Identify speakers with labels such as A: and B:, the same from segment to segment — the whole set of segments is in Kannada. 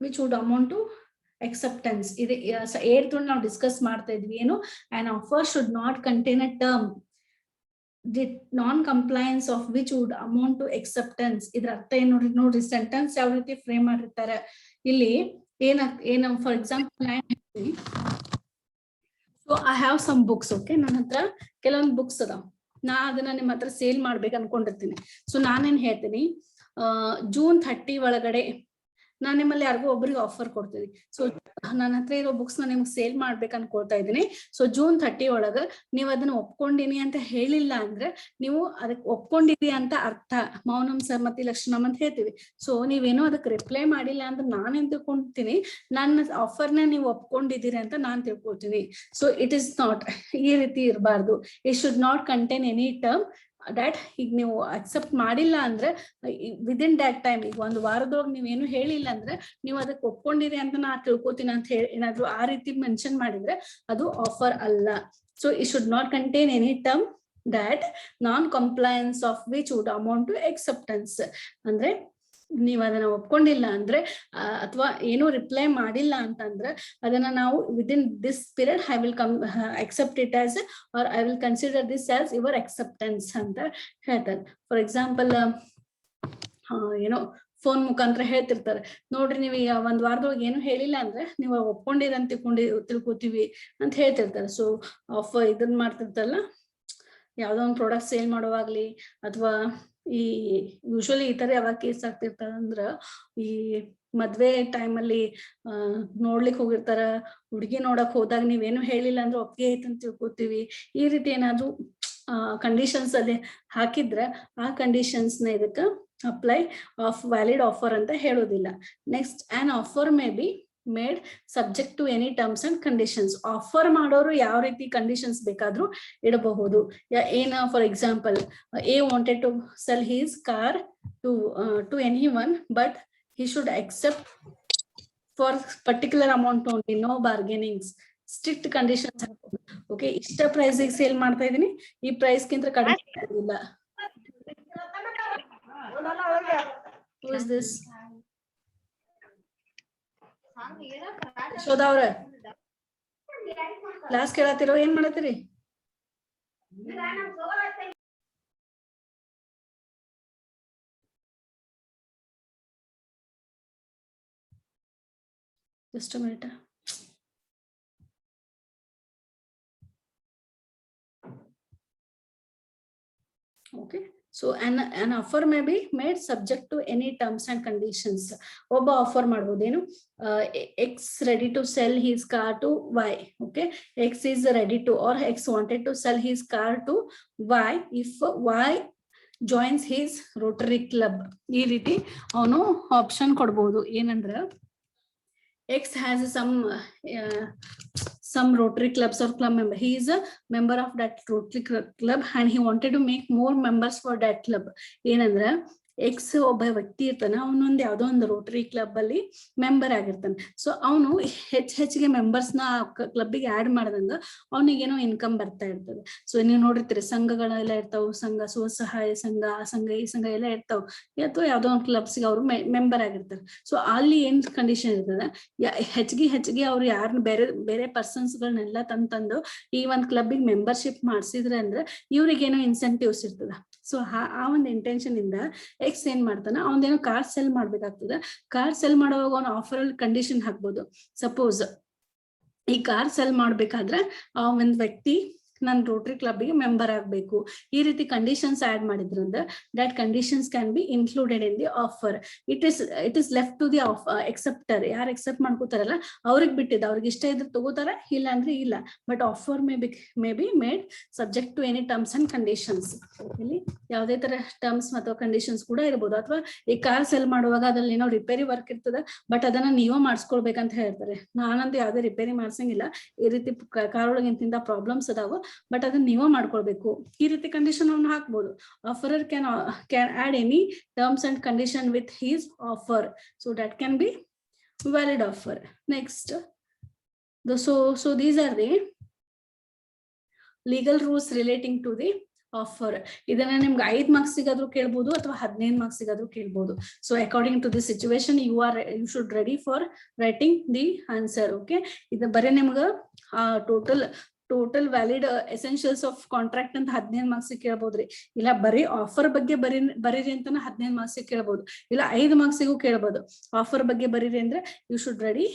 A: which would amount to acceptance. ಇದು 8th ನಾವು ಡಿಸ್ಕಸ್ ಮಾಡ್ತಾ ಇದ್ವಿ ಏನು, an offer should not contain a term the non-compliance of which would amount to acceptance. ಇದ್ರ ಅರ್ಥ ಏನು ನೋಡ್ರಿ, ಸೆಂಟೆನ್ಸ್ ಯಾವ ರೀತಿ ಫ್ರೇಮ್ ಮಾಡಿರ್ತಾರೆ ಇಲ್ಲಿ. ಏನ for example so I have some books. Okay, ನನ್ನ ಹತ್ರ ಕೆಲವೊಂದು ಬುಕ್ಸ್ ಅದಾವ, ನಾ ಅದನ್ನ ನಿಮ್ಮ ಹತ್ರ ಸೇಲ್ ಮಾಡ್ಬೇಕು ಅನ್ಕೊಂಡಿರ್ತೀನಿ. ಸೊ ನಾನೇನ್ ಹೇಳ್ತೀನಿ, June 30 ಒಳಗಡೆ ನಾನು ನಿಮ್ಮಲ್ಲಿ ಯಾರಿಗೂ ಒಬ್ರಿಗೆ ಆಫರ್ ಕೊಡ್ತೀನಿ. ಸೊ ನನ್ನ ಹತ್ರ ಇರೋ ಬುಕ್ಸ್ ನ ನಿಮ್ಗೆ ಸೇಲ್ ಮಾಡ್ಬೇಕು ಅನ್ಕೊಳ್ತಾ ಇದ್ದೀನಿ. ಸೊ June 30 ಒಳಗ ನೀವು ಅದನ್ನ ಒಪ್ಕೊಂಡಿನಿ ಅಂತ ಹೇಳಿಲ್ಲ ಅಂದ್ರೆ ನೀವು ಅದಕ್ಕೆ ಒಪ್ಕೊಂಡಿರಿ ಅಂತ ಅರ್ಥ. ಮೌನಂ ಸಮ್ಮತಿ ಲಕ್ಷಣಂ ಅಂತ ಹೇಳ್ತೀವಿ. ಸೊ ನೀವೇನೋ ಅದಕ್ಕೆ ರಿಪ್ಲೈ ಮಾಡಿಲ್ಲ ಅಂದ್ರೆ ನಾನೇನ್ ತಿಳ್ಕೊಂತೀನಿ, ನನ್ನ ಆಫರ್ನ ನೀವು ಒಪ್ಕೊಂಡಿದ್ದೀರಿ ಅಂತ ನಾನ್ ತಿಳ್ಕೊಳ್ತೀನಿ. ಸೊ ಇಟ್ ಇಸ್ ನಾಟ್, ಈ ರೀತಿ ಇರಬಾರ್ದು. It should not contain any term that ಈಗ ನೀವು ಅಕ್ಸೆಪ್ಟ್ ಮಾಡಿಲ್ಲ ಅಂದ್ರೆ ವಿದಿನ್ ದಟ್ ಟೈಮ್, ಈಗ ಒಂದು ವಾರದೊಳಗೆ ನೀವೇನು ಹೇಳಿಲ್ಲ ಅಂದ್ರೆ ನೀವು ಅದಕ್ಕೆ ಒಪ್ಕೊಂಡಿರಿ ಅಂತ ನಾ ತಿಳ್ಕೊತೀನಿ ಅಂತ ಹೇಳಿ ಏನಾದ್ರು ಆ ರೀತಿ ಮೆನ್ಷನ್ ಮಾಡಿದ್ರೆ ಅದು ಆಫರ್ ಅಲ್ಲ. So it should not contain any term that non compliance of which would amount to acceptance. ಅಂದ್ರೆ ನೀವ್ ಅದನ್ನ ಒಪ್ಕೊಂಡಿಲ್ಲ ಅಂದ್ರೆ ಅಥವಾ ಏನು ರಿಪ್ಲೈ ಮಾಡಿಲ್ಲ ಅಂತಂದ್ರೆ ಅದನ್ನ ನಾವು within this period I will accept it as or I will consider this as your acceptance ಅಂತ ಹೇಳ್ತಾರೆ. ಫಾರ್ ಎಕ್ಸಾಂಪಲ್ ಏನೋ ಫೋನ್ ಮುಖಾಂತರ ಹೇಳ್ತಿರ್ತಾರೆ, ನೋಡ್ರಿ ನೀವು ಈಗ ಒಂದ್ ವಾರದೊಳಗೆ ಏನು ಹೇಳಿಲ್ಲ ಅಂದ್ರೆ ನೀವು ಒಪ್ಕೊಂಡಿರ ಅಂತ ತಿಳ್ಕೊತೀವಿ ಅಂತ ಹೇಳ್ತಿರ್ತಾರೆ. ಸೊ ಇದನ್ ಮಾಡ್ತಿರ್ತಾರಲ್ಲ, ಯಾವ್ದೋ ಒಂದು ಪ್ರಾಡಕ್ಟ್ ಸೇಲ್ ಮಾಡುವಾಗ್ಲಿ ಅಥವಾ ಈ ಯೂಶುವಲಿ ಈ ತರ ಯಾವಾಗ ಕೇಸ್ ಆಗ್ತಿರ್ತಾರ ಅಂದ್ರ ಈ ಮದ್ವೆ ಟೈಮಲ್ಲಿ ನೋಡ್ಲಿಕ್ ಹೋಗಿರ್ತಾರ, ಹುಡುಗಿ ನೋಡಕ್ ಹೋದಾಗ ನೀವೇನು ಹೇಳಿಲ್ಲ ಅಂದ್ರೆ ಒಪ್ಪಿಗೆ ಐತೆ ಅಂತ ತಿಳ್ಕೊತೀವಿ. ಈ ರೀತಿ ಏನಾದ್ರು ಕಂಡೀಷನ್ಸ್ ಅಲ್ಲಿ ಹಾಕಿದ್ರೆ ಆ ಕಂಡೀಷನ್ಸ್ ನ ಇದಕ್ಕ ಅಪ್ಲೈ ಆಫ್ ವ್ಯಾಲಿಡ್ ಆಫರ್ ಅಂತ ಹೇಳೋದಿಲ್ಲ. Next, an offer may be made subject to any terms and conditions. Offer ಮಾಡೋರು ಯಾವ ರೀತಿ ಕಂಡೀಷನ್ಸ್ ಬೇಕಾದ್ರೂ ಇಡಬಹುದು. ಏನ for example, A wanted to sell his car to anyone but he should accept for particular amount only, no bargainings, strict conditions. Okay, ಇಷ್ಟ ಪ್ರೈಸ್ ಗೆ ಸೇಲ್ ಮಾಡ್ತಾ ಇದೀನಿ, ಈ ಪ್ರೈಸ್ ಗಿಂತ ಕಡಿಮೆ ಇಲ್ಲ. Who is this? ಯಶೋಧ ಅವ್ರ ಕ್ಲಾಸ್ ಕೇಳತ್ತಿರೋ, ಏನ್ ಮಾಡತ್ತೀರಿ? Just a minute. Okay, so an offer may be made subject to any terms and conditions. ಒಬ್ಬ offer ಮಾಡಬಹುದೇನು, X ready to sell his car to Y. Okay, X is ready to or X wanted to sell his car to Y if Y joins his Rotary Club. ಈ ರೀತಿ ಅವನು ಆಪ್ಷನ್ ಕೊಡಬಹುದು. ಏನಂದ್ರ X has some Rotary clubs or club member. He is a member of that Rotary club and he wanted to make more members for that club. ಏನಂದ್ರ ಎಕ್ಸ್ ಒಬ್ಬ ವ್ಯಕ್ತಿ ಇರ್ತಾನೆ, ಅವನೊಂದು ಯಾವ್ದೋ ಒಂದು ರೋಟರಿ ಕ್ಲಬ್ ಅಲ್ಲಿ ಮೆಂಬರ್ ಆಗಿರ್ತಾನೆ. ಸೊ ಅವನು ಹೆಚ್ಚಿಗೆ ಮೆಂಬರ್ಸ್ ನ ಕ್ಲಬ್ಗೆ ಆಡ್ ಮಾಡ್ದಂಗ ಅವನಿಗೇನೋ ಇನ್ಕಮ್ ಬರ್ತಾ ಇರ್ತದೆ. ಸೊ ನೀವು ನೋಡಿರ್ತೀರಿ ಸಂಘಗಳೆಲ್ಲ ಇರ್ತಾವ, ಸಂಘ ಸ್ವಸಹಾಯ ಸಂಘ, ಆ ಸಂಘ ಈ ಸಂಘ ಎಲ್ಲ ಇರ್ತಾವ, ಅಥವಾ ಯಾವ್ದೋ ಒಂದು ಕ್ಲಬ್ಸ್ಗೆ ಅವ್ರು ಮೆಂಬರ್ ಆಗಿರ್ತಾರೆ. ಸೊ ಅಲ್ಲಿ ಏನ್ ಕಂಡೀಷನ್ ಇರ್ತದೆ, ಹೆಚ್ಚಿಗೆ ಅವ್ರು ಯಾರನ್ನ ಬೇರೆ ಬೇರೆ ಪರ್ಸನ್ಸ್ ಗಳನ್ನೆಲ್ಲ ತಂದು ಈ ಒಂದ್ ಕ್ಲಬ್ಗೆ ಮೆಂಬರ್ಶಿಪ್ ಮಾಡ್ಸಿದ್ರೆ ಅಂದ್ರೆ ಇವ್ರಿಗೇನೋ ಇನ್ಸೆಂಟಿವ್ಸ್ ಇರ್ತದ. ಸೊ ಆ ಒಂದು ಇಂಟೆನ್ಷನ್ ಇಂದ ಎಕ್ಸ್ ಏನ್ ಮಾಡ್ತಾನ, ಅವನೇನೋ ಕಾರ್ ಸೆಲ್ ಮಾಡ್ಬೇಕಾಗ್ತದೆ. ಕಾರ್ ಸೆಲ್ ಮಾಡುವಾಗ ಅವ್ನ ಆಫರ್ ಅಲ್ಲಿ ಕಂಡೀಷನ್ ಹಾಕ್ಬೋದು. ಸಪೋಸ್ ಈ ಕಾರ್ ಸೆಲ್ ಮಾಡ್ಬೇಕಾದ್ರೆ ಆ ಒಂದ್ ವ್ಯಕ್ತಿ ನಾನು ರೋಟರಿ ಕ್ಲಬ್ಗೆ ಮೆಂಬರ್ ಆಗ್ಬೇಕು, ಈ ರೀತಿ ಕಂಡೀಷನ್ಸ್ ಆಡ್ ಮಾಡಿದ್ರಿಂದ that conditions can be included in the offer. It is left to the acceptor. ಯಾರು ಎಕ್ಸೆಪ್ಟ್ ಮಾಡ್ಕೋತಾರಲ್ಲ ಅವ್ರಿಗೆ ಬಿಟ್ಟಿದ್ದು, ಅವ್ರಿಗೆ ಇಷ್ಟ ಇದ್ರೆ ತಗೋತಾರ, ಇಲ್ಲ ಅಂದ್ರೆ ಇಲ್ಲ. But offer may be made subject to any terms and conditions. ಇಲ್ಲಿ ಯಾವುದೇ ತರ ಟರ್ಮ್ಸ್ ಅಥವಾ ಕಂಡೀಷನ್ಸ್ ಕೂಡ ಇರ್ಬೋದು. ಅಥವಾ ಈ ಕಾರ್ ಸೆಲ್ ಮಾಡುವಾಗ ಅದ್ರಲ್ಲಿ ಏನೋ ರಿಪೇರಿ ವರ್ಕ್ ಇರ್ತದೆ, ಬಟ್ ಅದನ್ನ ನೀವೇ ಮಾಡಿಸ್ಕೊಳ್ಬೇಕಂತ ಹೇಳ್ತಾರೆ. ನಾನಂತೂ ಯಾವ್ದೇ ರಿಪೇರಿ ಮಾಡ್ಸಂಗಿಲ್ಲ, ಈ ರೀತಿ ಕಾರ್ ಒಳಗೆ ಇಂತಿಂತ ಪ್ರಾಬ್ಲಮ್ಸ್ ಅದಾವ, ಬಟ್ ಅದನ್ನ ನೀವೇ ಮಾಡ್ಕೊಳ್ಬೇಕು, ಈ ರೀತಿ ಕಂಡೀಷನ್ ಅನ್ನು ಹಾಕ್ಬೋದು. Offerer can add any terms and condition with his offer, so that can be valid offer. Next, so these are the legal rules relating to the offer. ಇದನ್ನ ನಿಮ್ಗೆ 5 ಮಾರ್ಕ್ಸ್ ಸಿಗಾದ್ರೂ ಕೇಳ್ಬೋದು ಅಥವಾ 15 ಮಾರ್ಕ್ಸ್ ಸಿಗಾದ್ರೂ ಕೇಳ್ಬೋದು. So according to the situation you should ready for writing the answer. Okay, ಇದು ಬರೀ ನಿಮ್ಗೆ total valid essentials of contract ಅಂತ 15 ಮಾರ್ಕ್ಸ್ ಕೇಳ್ಬೋದ್ರಿ. ಇಲ್ಲ ಬರೀ ಆಫರ್ ಬಗ್ಗೆ ಬರೀರಿ ಅಂತ 15 ಮಾರ್ಕ್ಸ್ ಕೇಳ್ಬೋದು. ಇಲ್ಲ 5 ಮಾರ್ಕ್ಸಿಗೂ ಕೇಳ್ಬೋದು. ಆಫರ್ ಬಗ್ಗೆ ಬರೀರಿ ಅಂದ್ರೆ you should ready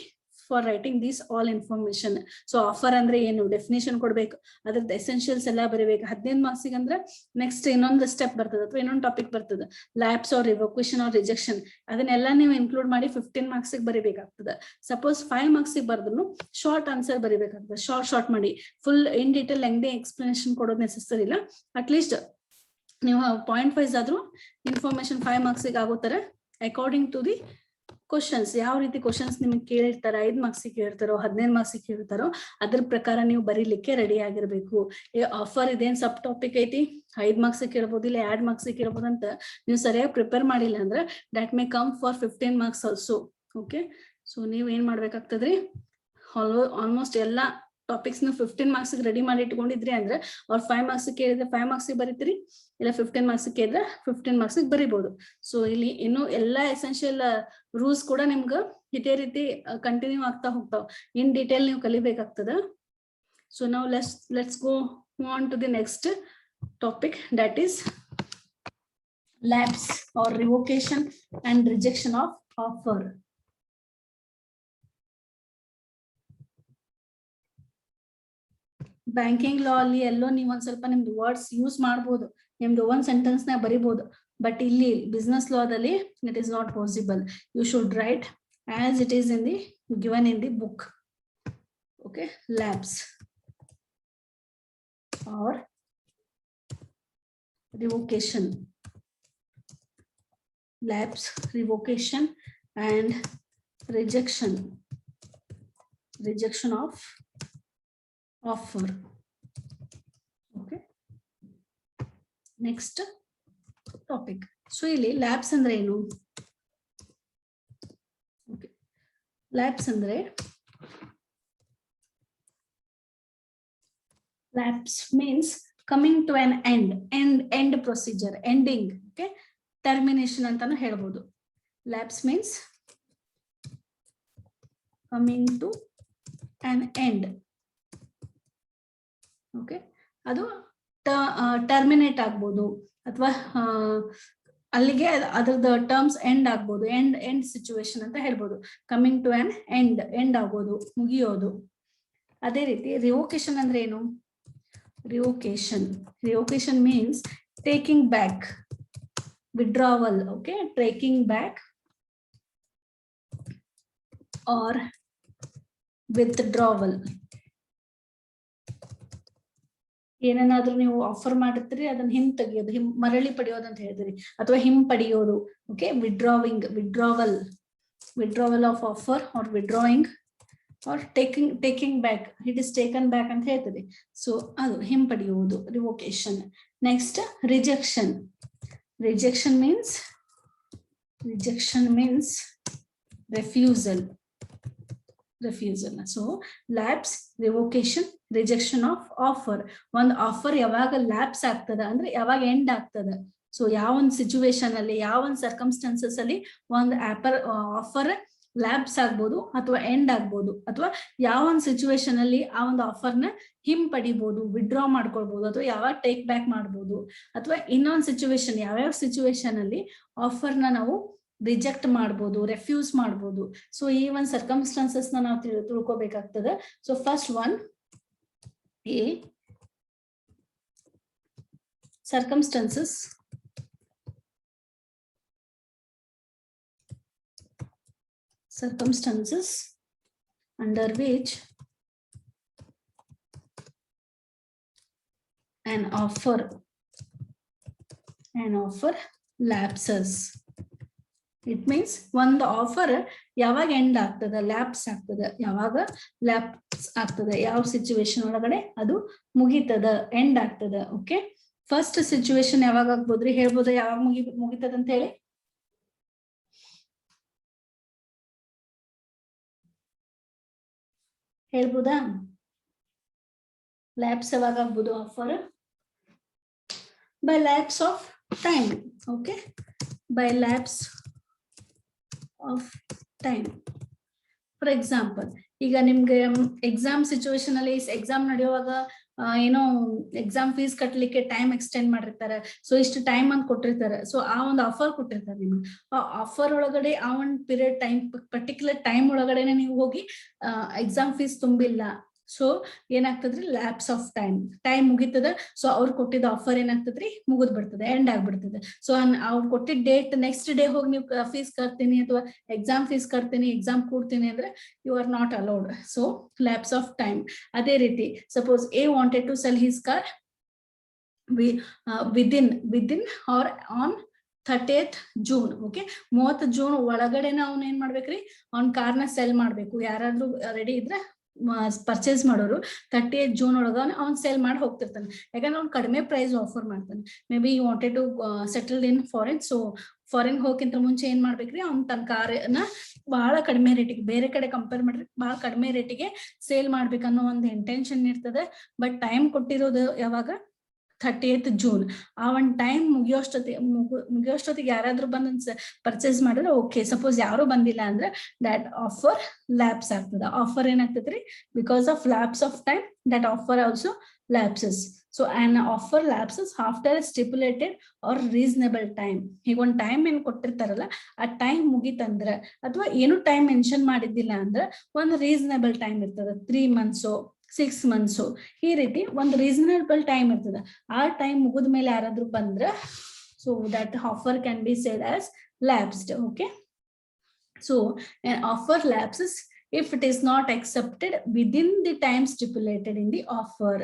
A: for writing this all information. So offer ಅಂದ್ರೆ ಏನು, ಡೆಫಿನೇಷನ್ ಕೊಡ್ಬೇಕು, ಅದ್ರದ್ದು ಎಸೆನ್ಷಿಯಲ್ಸ್ ಎಲ್ಲ ಬರೀಬೇಕು. 15 ಮಾರ್ಕ್ಸಿಗೆ ಅಂದ್ರೆ ನೆಕ್ಸ್ಟ್ ಇನ್ನೊಂದು ಸ್ಟೆಪ್ ಬರ್ತದೆ ಅಥವಾ ಇನ್ನೊಂದು ಟಾಪಿಕ್ ಬರ್ತದೆ, lapse or revocation or rejection. ಅದನ್ನೆಲ್ಲ ನೀವು ಇನ್ಕ್ಲೂಡ್ ಮಾಡಿ 15 ಮಾರ್ಕ್ಸಿಗೆ ಬರೀಬೇಕಾಗ್ತದೆ. ಸಪೋಸ್ 5 ಮಾರ್ಕ್ಸಿಗೆ ಬರ್ದ್ರು ಶಾರ್ಟ್ ಆನ್ಸರ್ ಬರೀಬೇಕಾಗ್ತದೆ. ಶಾರ್ಟ್ ಮಾಡಿ full in detail lengthy explanation ಕೊಡೋದು ನೆಸೆಸರಿ ಇಲ್ಲ. ಅಟ್ಲೀಸ್ಟ್ ನೀವು ಪಾಯಿಂಟ್ ವೈಸ್ ಆದ್ರೂ ಇನ್ಫಾರ್ಮೇಶನ್ 5 ಮಾರ್ಕ್ಸಿಗೆ ಆಗೋ ತರ ಅಕಾರ್ಡಿಂಗ್ ಟು ದಿ ಕ್ವಶನ್ಸ್, ಯಾವ ರೀತಿ ಕ್ವಶನ್ಸ್ ನಿಮಗೆ ಕೇಳಿರ್ತಾರ, 5 ಮಾರ್ಕ್ಸಿಗೆ ಕೇಳ್ತಾರೋ 15 ಮಾರ್ಕ್ಸಿಗೆ ಕೇಳ್ತಾರೋ ಅದ್ರ ಪ್ರಕಾರ ನೀವು ಬರೀಲಿಕ್ಕೆ ರೆಡಿ ಆಗಿರ್ಬೇಕು. ಆಫರ್ ಇದೇನ್ ಸಬ್ ಟಾಪಿಕ್ ಐತಿ, 5 ಮಾರ್ಕ್ಸಿಗೆ ಕೇಳ್ಬೋದು, ಇಲ್ಲ 2 ಮಾರ್ಕ್ಸಿಗೆ ಕೇಳ್ಬೋದು ಅಂತ ನೀವು ಸರಿಯಾಗಿ ಪ್ರಿಪೇರ್ ಮಾಡಿಲ್ಲ ಅಂದ್ರೆ that may come for 15 marks also. Okay, so ನೀವ್ ಏನ್ ಮಾಡ್ಬೇಕಾಗ್ತದ್ರಿ, ಆಲ್ಮೋಸ್ಟ್ ಎಲ್ಲಾ ಟಾಪಿಕ್ಸ್ ನ 15 ಮಾರ್ಕ್ಸ್ ರೆಡಿ ಮಾಡಿ ಇಟ್ಕೊಂಡಿದ್ರಿ ಅಂದ್ರೆ ಅವ್ರ 5 ಮಾರ್ಕ್ಸ್ ಕೇಳಿದ್ರೆ 5 ಮಾರ್ಕ್ಸ್ ಬರೀತೀರಿ, ಇಲ್ಲ 15 ಮಾರ್ಕ್ಸ್ ಕೇಳಿದ್ರೆ 15 ಮಾರ್ಕ್ಸ್ ಬರೀಬಹುದು. ಸೊ ಇಲ್ಲಿ ಇನ್ನು ಎಲ್ಲಾ ಎಸೆನ್ಷಿಯಲ್ ರೂಲ್ಸ್ ಕೂಡ ನಿಮ್ಗೆ ಇದೇ ರೀತಿ ಕಂಟಿನ್ಯೂ ಆಗ್ತಾ ಹೋಗ್ತಾವ. ಇನ್ ಡೀಟೇಲ್ ನೀವು ಕಲಿಬೇಕಾಗ್ತದ. ಸೊ ನಾವು let's go on to the next topic, that is lapse or revocation and rejection of offer. Banking law ಅಲ್ಲಿ ಎಲ್ಲೋ ನೀವು ಒಂದ್ ಸ್ವಲ್ಪ ನಿಮ್ದು ವರ್ಡ್ಸ್ ಯೂಸ್ ಮಾಡ್ಬೋದು, ನಿಮ್ದು ಒಂದ್ ಸೆಂಟೆನ್ಸ್ ನ ಬರಿಬಹುದು. ಬಟ್ ಇಲ್ಲಿ ಬಿಸ್ನೆಸ್ ಲಾದಲ್ಲಿ it is not possible. You should write as it is in the given in the book. Okay, lapse or revocation, lapse, revocation and rejection of offer. Okay, next topic. So ಇಲ್ಲಿ ಲ್ಯಾಬ್ಸ್ ಅಂದ್ರೆ ಏನು? Okay, ಲ್ಯಾಬ್ಸ್ ಅಂದ್ರೆ lapse means coming to an end procedure, ending. Okay, termination ಅಂತಾನು ಹೇಳ್ಬೋದು. Lapse means coming to an end. Okay, ಅದು ಟರ್ಮಿನೇಟ್ ಆಗ್ಬೋದು ಅಥವಾ ಅಲ್ಲಿಗೆ ಅದ್ರದ್ದು ಟರ್ಮ್ಸ್ ಎಂಡ್ ಆಗ್ಬೋದು. ಎಂಡ್ ಸಿಚುವೇಶನ್ ಅಂತ ಹೇಳ್ಬೋದು. ಕಮಿಂಗ್ ಟು ಅನ್ ಎಂಡ್ ಆಗೋದು, ಮುಗಿಯೋದು. ಅದೇ ರೀತಿ ರಿವೊಕೇಶನ್ ಅಂದ್ರೆ ಏನು? Revocation means taking back, withdrawal. Okay, taking back or withdrawal. ಏನೇನಾದ್ರೂ ನೀವು ಆಫರ್ ಮಾಡಿರ್ತೀರಿ ಅದನ್ನ ಹಿಂತೆಗಿಯೋದು, ಮರಳಿ ಪಡೆಯೋದು ಅಂತ ಹೇಳಿದ್ರಿ, ಅಥವಾ ಹಿಂಪಡೆಯೋದು. Okay, withdrawal of offer or withdrawing or taking back, it is taken back ಅಂತ ಹೇಳ್ತದೆ. ಸೊ ಅದು ಹಿಂಪಡೆಯುವುದು, revocation. Next rejection means refusal. So lapse, revocation, rejection of offer. ಒಂದ್ ಆಫರ್ ಯಾವಾಗ ಲ್ಯಾಬ್ಸ್ ಆಗ್ತದ ಅಂದ್ರೆ ಯಾವಾಗ ಎಂಡ್ ಆಗ್ತದ. ಸೊ ಯಾವ ಒಂದು ಸಿಚುವೇಶನ್ ಅಲ್ಲಿ, ಯಾವ ಒಂದು ಸರ್ಕಮ್ಸ್ಟಾನ್ಸಸ್ ಅಲ್ಲಿ ಒಂದು ಆಫರ್ ಲ್ಯಾಬ್ಸ್ ಆಗ್ಬೋದು ಅಥವಾ ಎಂಡ್ ಆಗ್ಬೋದು, ಅಥವಾ ಯಾವ ಒಂದು ಸಿಚುವೇಶನ್ ಅಲ್ಲಿ ಆ ಒಂದು ಆಫರ್ನ ಹಿಂಪಡಿಬಹುದು, ವಿಡ್ರಾ ಮಾಡ್ಕೊಳ್ಬಹುದು, ಅಥವಾ ಯಾವಾಗ ಟೇಕ್ ಬ್ಯಾಕ್ ಮಾಡ್ಬೋದು, ಅಥವಾ ಇನ್ನೊಂದು ಸಿಚುವೇಶನ್, ಯಾವ್ಯಾವ ಸಿಚುವೇಶನ್ ಅಲ್ಲಿ ಆಫರ್ನ ನಾವು ರಿಜೆಕ್ಟ್ ಮಾಡ್ಬೋದು, ರೆಫ್ಯೂಸ್ ಮಾಡ್ಬೋದು. ಸೊ ಈ ಒಂದು ಸರ್ಕಮ್ಸ್ಟಾನ್ಸಸ್ ನಾವು ತಿಳ್ಕೊಬೇಕಾಗ್ತದೆ. So first one, a circumstances under which an offer lapses. It means one the offer yaವಾಗ end ಆಗ್ತದ, ಲ್ಯಾಪ್ಸ್ ಆಗ್ತದ, ಯಾವಾಗ ಲ್ಯಾಪ್ಸ್ ಆಗ್ತದ, ಯಾವ ಸಿಚುವೇಶನ್ ಒಳಗಡೆ ಅದು ಮುಗಿತದ, ಎಂಡ್ ಆಗ್ತದ. ಓಕೆ, ಫಸ್ಟ್ ಸಿಚುವೇಶನ್ ಯಾವಾಗ ಆಗ್ಬೋದ್ರಿ, ಹೇಳ್ಬೋದ ಯಾವಾಗ ಮುಗಿತದ ಅಂತ ಹೇಳಿ? ಹೇಳ್ಬೋದಾ? ಲ್ಯಾಪ್ಸ್ ಯಾವಾಗ ಆಗ್ಬೋದು offer? by lapse of time. Okay, by lapse of time. For example, ಈಗ ನಿಮ್ಗೆ ಎಕ್ಸಾಮ್ ಸಿಚುವೇಶನ್ ಅಲ್ಲಿ ಎಕ್ಸಾಮ್ ನಡೆಯುವಾಗ ಏನೋ ಎಕ್ಸಾಮ್ ಫೀಸ್ ಕಟ್ಲಿಕ್ಕೆ ಟೈಮ್ ಎಕ್ಸ್ಟೆಂಡ್ ಮಾಡಿರ್ತಾರೆ. ಸೊ ಇಷ್ಟು ಟೈಮ್ ಅಂತ ಕೊಟ್ಟಿರ್ತಾರೆ. ಸೊ ಆ ಒಂದು ಆಫರ್ ಕೊಟ್ಟಿರ್ತಾರೆ ನಿಮ್ಗೆ. ಆ ಆಫರ್ ಒಳಗಡೆ ಆ ಒಂದು ಪೀರಿಯಡ್ ಟೈಮ್, ಪರ್ಟಿಕ್ಯುಲರ್ ಟೈಮ್ ಒಳಗಡೆನೆ ನೀವು ಹೋಗಿ ಎಕ್ಸಾಮ್ ಫೀಸ್ ತುಂಬಿಲ್ಲ, ಸೊ ಏನಾಗ್ತದ್ರಿ, ಲ್ಯಾಪ್ಸ್ ಆಫ್ ಟೈಮ್ ಮುಗಿತದ. ಸೊ ಅವ್ರು ಕೊಟ್ಟಿದ್ದ ಆಫರ್ ಏನಾಗ್ತದ್ರಿ, ಮುಗಿದ್ ಬಿಡ್ತದೆ, ಎಂಡ್ ಆಗ್ಬಿಡ್ತದೆ. ಸೊ ಅವ್ರು ಕೊಟ್ಟಿದ್ದ ಡೇಟ್ ನೆಕ್ಸ್ಟ್ ಡೇ ಹೋಗಿ ನೀವು ಫೀಸ್ ಕಟ್ತೀನಿ ಅಥವಾ ಎಕ್ಸಾಮ್ ಫೀಸ್ ಕಟ್ತೀನಿ, ಎಕ್ಸಾಮ್ ಕೊಡ್ತೀನಿ ಅಂದ್ರೆ you are not allowed. So lapse of time. ಅದೇ ರೀತಿ suppose A wanted to sell his car within or on 30th June. Okay, 30 June ಒಳಗಡೆನ ಅವ್ನ ಏನ್ ಮಾಡ್ಬೇಕ್ರಿ, ಅವ್ನ ಕಾರ್ನ ಸೆಲ್ ಮಾಡ್ಬೇಕು. ಯಾರಾದ್ರೂ ರೆಡಿ ಇದ್ರೆ ಪರ್ಚೇಸ್ ಮಾಡೋರು 30th June ಒಳಗ ಅವ್ನ್ ಸೇಲ್ ಮಾಡಿ ಹೋಗ್ತಿರ್ತಾನೆ. ಯಾಕಂದ್ರೆ ಅವ್ನು ಕಡಿಮೆ ಪ್ರೈಸ್ ಆಫರ್ ಮಾಡ್ತಾನೆ. Maybe wanted to settle in foreign. So foreign ಹೋಗಿಂತ ಮುಂಚೆ ಏನ್ ಮಾಡ್ಬೇಕ್ರಿ, ಅವ್ನ್ ತನ್ನ ಕಾರ್ನ ಬಹಳ ಕಡಿಮೆ ರೇಟಿಗೆ, ಬೇರೆ ಕಡೆ ಕಂಪೇರ್ ಮಾಡ್ರಿ ಬಹಳ ಕಡಿಮೆ ರೇಟಿಗೆ ಸೇಲ್ ಮಾಡ್ಬೇಕನ್ನೋ ಒಂದು ಇಂಟೆನ್ಷನ್ ಇರ್ತದೆ. ಬಟ್ ಟೈಮ್ ಕೊಟ್ಟಿರೋದು ಯಾವಾಗ, 30th June. ಆ ಒಂದು ಟೈಮ್ ಮುಗಿಯೋಷ್ಟೊತ್ತಿಗೆ ಯಾರಾದ್ರೂ ಬಂದ್ ಪರ್ಚೇಸ್ ಮಾಡಿದ್ರೆ ಓಕೆ. ಸಪೋಸ್ ಯಾರು ಬಂದಿಲ್ಲ ಅಂದ್ರೆ ದಟ್ ಆಫರ್ ಲ್ಯಾಪ್ಸ್ ಆಗ್ತದ. ಆಫರ್ ಏನಾಗ್ತದ್ರಿ, because of lapse of time that offer also lapses. So an offer lapses after a stipulated or reasonable time. ಈಗ ಒಂದು ಟೈಮ್ ಏನ್ ಕೊಟ್ಟಿರ್ತಾರಲ್ಲ, ಆ ಟೈಮ್ ಮುಗಿತಂದ್ರ ಅಥವಾ ಏನು ಟೈಮ್ ಮೆನ್ಷನ್ ಮಾಡಿದ್ದಿಲ್ಲ ಅಂದ್ರೆ ಒಂದು ರೀಸನಬಲ್ ಟೈಮ್ ಇರ್ತದ. 3 months 6 months ಈ ರೀತಿ ಒಂದು ರೀಸನಬಲ್ ಟೈಮ್ ಇರ್ತದ. ಆ ಟೈಮ್ ಮುಗಿದ ಮೇಲೆ ಯಾರಾದ್ರೂ ಬಂದ್ರ so that offer can be said as lapsed. Okay, so an offer lapses if it is not accepted within the time stipulated in the offer,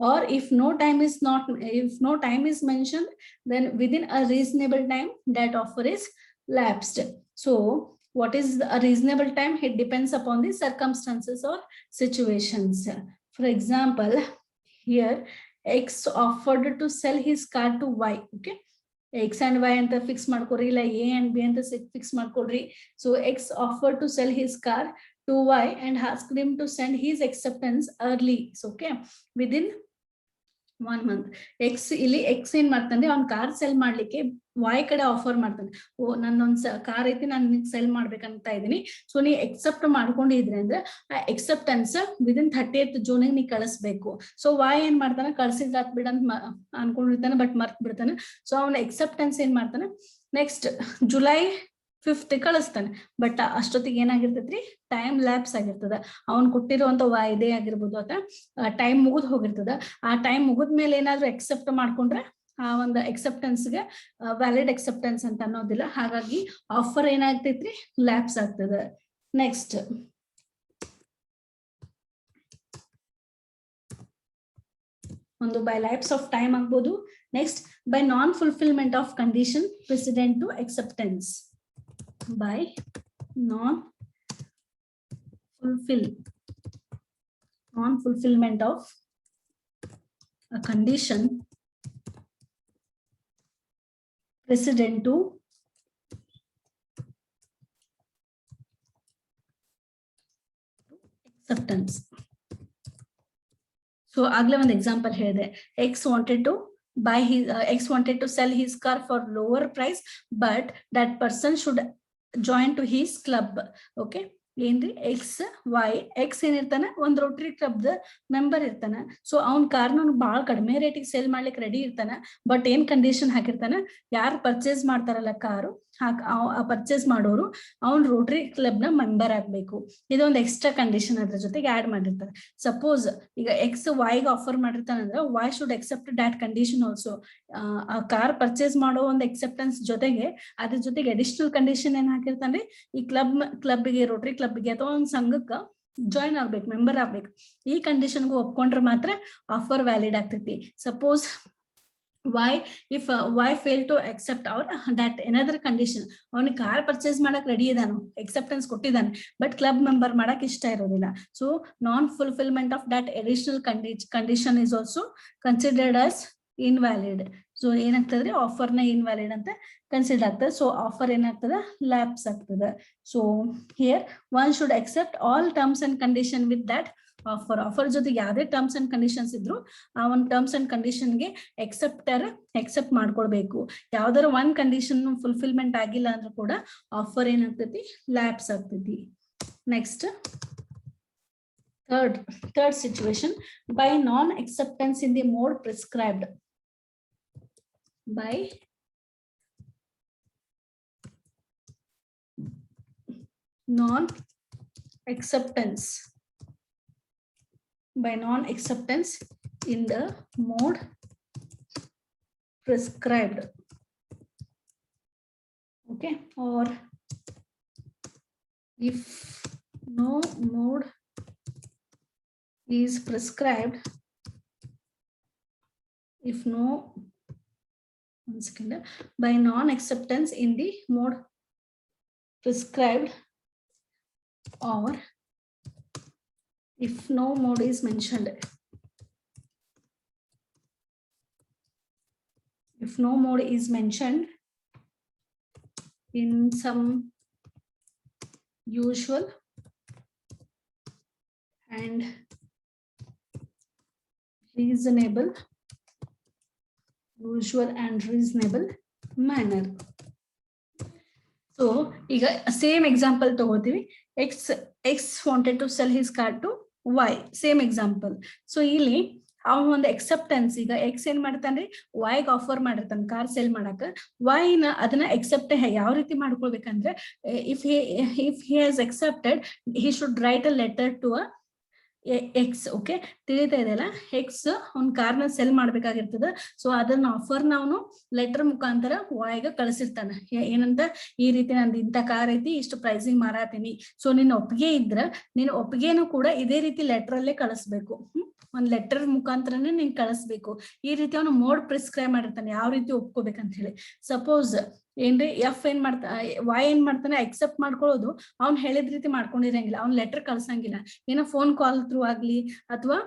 A: or if no time is mentioned, then within a reasonable time that offer is lapsed. So what is a reasonable time? It depends upon the circumstances or situations. For example, here X offered to sell his car to Y. Okay, X and Y ಅಂತ ಫಿಕ್ಸ್ ಮಾಡ್ಕೊಡ್ರಿ, ಇಲ್ಲ A and B ಅಂತ fix ಮಾಡ್ಕೊಡ್ರಿ. So X offered to sell his car to Y and asked him to send his acceptance early. So okay, within 1 month. ಇಲ್ಲಿ X ಏನ್ ಮಾಡ್ತಾನೆ, ಅವ್ನ್ ಕಾರ್ ಸೆಲ್ ಮಾಡ್ಲಿಕ್ಕೆ Y ಕಡೆ ಆಫರ್ ಮಾಡ್ತಾನೆ. ಓ, ನನ್ನೊಂದ್ ಕಾರ್ ಐತಿ, ನಾನು ನಿನ್ಗೆ ಸೆಲ್ ಮಾಡ್ಬೇಕಂತ ಇದೀನಿ. ಸೊ ನೀ ಎಕ್ಸೆಪ್ಟ್ ಮಾಡ್ಕೊಂಡಿದ್ರೆ ಅಂದ್ರೆ ಆ ಎಕ್ಸೆಪ್ಟೆನ್ಸ್ ವಿದಿನ್ 30th June ನೀ ಕಳಿಸ್ಬೇಕು. ಸೊ Y ಏನ್ ಮಾಡ್ತಾನೆ, ಕಳ್ಸಿದ್ ಬಿಡ ಅಂತ ಅನ್ಕೊಂಡಿರ್ತಾನೆ, ಬಟ್ ಮರ್ತ್ ಬಿಡ್ತಾನೆ. ಸೊ ಅವ್ನ ಎಕ್ಸೆಪ್ಟೆನ್ಸ್ ಏನ್ ಮಾಡ್ತಾನೆ, ನೆಕ್ಸ್ಟ್ July 5th ಕಳಿಸ್ತಾನೆ. ಬಟ್ ಅಷ್ಟೊತ್ತಿಗೆ ಏನಾಗಿರ್ತೈತ್ರಿ, ಟೈಮ್ ಲ್ಯಾಪ್ಸ್ ಆಗಿರ್ತದ. ಅವ್ನ್ ಕೊಟ್ಟಿರುವಂತ ವಾಯ್ದೆ ಆಗಿರ್ಬೋದು ಅಥವಾ ಟೈಮ್ ಮುಗಿದ್ ಹೋಗಿರ್ತದ. ಆ ಟೈಮ್ ಮುಗಿದ್ಮೇಲೆ ಏನಾದ್ರು ಎಕ್ಸೆಪ್ಟ್ ಮಾಡ್ಕೊಂಡ್ರೆ ಆ ಒಂದು ಎಕ್ಸೆಪ್ಟೆನ್ಸ್ಗೆ ವ್ಯಾಲಿಡ್ ಎಕ್ಸೆಪ್ಟೆನ್ಸ್ ಅಂತ ಅನ್ನೋದಿಲ್ಲ. ಹಾಗಾಗಿ ಆಫರ್ ಏನಾಗ್ತೈತ್ರಿ, ಲ್ಯಾಪ್ಸ್ ಆಗ್ತದ. ನೆಕ್ಸ್ಟ್ ಒಂದು ಬೈ ಲ್ಯಾಪ್ಸ್ ಆಫ್ ಟೈಮ್ ಆಗ್ಬೋದು. Next by non fulfilment of condition precedent to acceptance. By non-fulfillment of a condition precedent to acceptance. So agla one example here. X wanted to sell his car for lower price, but that person should join to his club. Okay, ಏನ್ರಿ ಎಕ್ಸ್ ಏನಿರ್ತಾನೆ, ಒಂದ್ ರೋಟರಿ ಕ್ಲಬ್ ಮೆಂಬರ್ ಇರ್ತಾನೆ. ಸೊ ಅವ್ನ್ ಕಾರ್ನ ಬಹಳ ಕಡಿಮೆ ರೇಟಿಗೆ ಸೇಲ್ ಮಾಡ್ಲಿಕ್ಕೆ ರೆಡಿ ಇರ್ತಾನೆ. ಬಟ್ ಏನ್ ಕಂಡೀಷನ್ ಹಾಕಿರ್ತಾನೆ, ಯಾರು ಪರ್ಚೇಸ್ ಮಾಡ್ತಾರಲ್ಲ ಕಾರು, ಆ ಪರ್ಚೇಸ್ ಮಾಡೋರು ಅವ್ನ್ ರೋಟರಿ ಕ್ಲಬ್ ನ ಮೆಂಬರ್ ಆಗ್ಬೇಕು. ಇದೊಂದು ಎಕ್ಸ್ಟ್ರಾ ಕಂಡೀಷನ್ ಅದ್ರ ಜೊತೆಗೆ ಆಡ್ ಮಾಡಿರ್ತಾರೆ. ಸಪೋಸ್ ಈಗ ಎಕ್ಸ್ ವೈಗೆ ಆಫರ್ ಮಾಡಿರ್ತಾನೆ ಅಂದ್ರೆ why should accept that condition also. ಆ ಕಾರ್ ಪರ್ಚೇಸ್ ಮಾಡೋ ಒಂದು ಎಕ್ಸೆಪ್ಟೆನ್ಸ್ ಜೊತೆಗೆ ಅದ್ರ ಜೊತೆಗೆ ಅಡಿಷನಲ್ ಕಂಡೀಷನ್ ಏನ್ ಹಾಕಿರ್ತಾನೆ, ಈ ಕ್ಲಬ್ಗೆ ರೋಟರಿ ಕ್ಲಬ್ಗೆ ಅಥವಾ ಒಂದು ಸಂಘಕ್ಕೆ ಜಾಯಿನ್ ಆಗ್ಬೇಕು, ಮೆಂಬರ್ ಆಗ್ಬೇಕು. ಈ ಕಂಡೀಷನ್ಗೂ ಒಪ್ಕೊಂಡ್ರೆ ಮಾತ್ರ ಆಫರ್ ವ್ಯಾಲಿಡ್ ಆಗ್ತೈತಿ. Suppose if Y fail to accept or that another condition, ಅವನು ಕಾರ್ ಪರ್ಚೇಸ್ ಮಾಡಕ್ ರೆಡಿ ಇದಾನು, ಎಕ್ಸೆಪ್ಟೆನ್ಸ್ ಕೊಟ್ಟಿದ್ದಾನೆ, ಬಟ್ ಕ್ಲಬ್ ಮೆಂಬರ್ ಮಾಡಕ್ ಇಷ್ಟ ಇರೋದಿಲ್ಲ. So non fulfilment of that additional condition is also considered as invalid. So ಏನಾಗ್ತದ್ರಿ, ಆಫರ್ನ ಇನ್ವ್ಯಾಲಿಡ್ ಅಂತ ಕನ್ಸಿಡರ್ ಆಗ್ತದೆ. ಸೊ ಆಫರ್ ಏನಾಗ್ತದ, ಲ್ಯಾಪ್ಸ್ ಆಗ್ತದೆ. So here one should accept all terms and condition with that offer ಜೊತೆಗೆ ಯಾವ್ದೇ ಟರ್ಮ್ಸ್ ಅಂಡ್ ಕಂಡೀಷನ್ಸ್ ಇದ್ರು ಆ ಒಂದು ಟರ್ಮ್ಸ್ ಅಂಡ್ ಕಂಡೀಷನ್ಗೆ ಎಕ್ಸೆಪ್ಟ್ ಮಾಡ್ಕೊಳ್ಬೇಕು. ಯಾವ್ದಾರ ಒಂದ್ ಕಂಡೀಷನ್ ಫುಲ್ಫಿಲ್ಮೆಂಟ್ ಆಗಿಲ್ಲ ಅಂದ್ರೂ ಕೂಡ ಆಫರ್ ಏನಾಗ್ತೈತಿ, ಲ್ಯಾಪ್ಸ್ ಆಗ್ತೈತಿ. Next third situation, by non acceptance in the mode prescribed. By non acceptance in the mode prescribed, okay, or if no mode is prescribed, by non-acceptance in the mode prescribed, or if no mode is mentioned, in some usual and reasonable manner. So ಈಗ ಸೇಮ್ ಎಕ್ಸಾಂಪಲ್ ತಗೋತೀವಿ. X wanted to sell his car to Y, same example. So ಇಲ್ಲಿ ಅವನು ಒಂದು ಎಕ್ಸೆಪ್ಟೆನ್ಸ್, ಈಗ ಎಕ್ಸ್ ಏನ್ ಮಾಡ್ತಾನ್ರಿ, ವೈಗ್ ಆಫರ್ ಮಾಡಿರ್ತಾನೆ ಕಾರ್ ಸೇಲ್ ಮಾಡಕ. ವೈ ಅದನ್ನ ಎಕ್ಸೆಪ್ಟ್ ಯಾವ ರೀತಿ ಮಾಡ್ಕೊಳ್ಬೇಕಂದ್ರೆ, if he has accepted, he should write a letter to a X. Okay, ತಿಳಿತಾ ಇದೆಯಲ್ಲ, ಎಕ್ಸ್ ಅವ್ನ ಕಾರ್ನ ಸೆಲ್ ಮಾಡ್ಬೇಕಾಗಿರ್ತದ. ಸೊ ಅದನ್ನ ಆಫರ್ ಅವನು ಲೆಟರ್ ಮುಖಾಂತರ ವಾಯ್ಗ ಕಳಿಸಿರ್ತಾನೆ. ಏನಂತ, ಈ ರೀತಿ ನಂದು ಇಂಥ ಕಾರ್ ಐತಿ, ಇಷ್ಟು ಪ್ರೈಸಿಂಗ್ ಮಾರಾತೀನಿ, ಸೊ ನಿನ್ನ ಒಪ್ಪಿಗೆ ಇದ್ರ ನಿನ್ನ ಒಪ್ಪಿಗೆನೂ ಕೂಡ ಇದೇ ರೀತಿ ಲೆಟರ್ ಅಲ್ಲೇ ಕಳಿಸ್ಬೇಕು. ಒಂದ್ ಲೆಟರ್ ಮುಖಾಂತರನೇ ನೀನ್ ಕಳಿಸ್ಬೇಕು. ಈ ರೀತಿ ಅವನು ಮೋಡ್ ಪ್ರಿಸ್ಕ್ರೈಬ್ ಮಾಡಿರ್ತಾನೆ, ಯಾವ ರೀತಿ ಒಪ್ಕೋಬೇಕಂತ ಹೇಳಿ. ಸಪೋಸ್ ಏನ್ರಿ ಎಫ್ ಏನ್ ವಾಯ್ ಏನ್ ಮಾಡ್ತಾನೆ, ಅಕ್ಸೆಪ್ಟ್ ಮಾಡ್ಕೊಳ್ಳೋದು ಅವ್ನ್ ಹೇಳಿದ ರೀತಿ ಮಾಡ್ಕೊಂಡಿರಂಗಿಲ್ಲ, ಅವ್ನ್ ಲೆಟರ್ ಕಳ್ಸಂಗಿಲ್ಲ. ಏನೋ ಫೋನ್ ಕಾಲ್ ಥ್ರೂ ಆಗ್ಲಿ ಅಥವಾ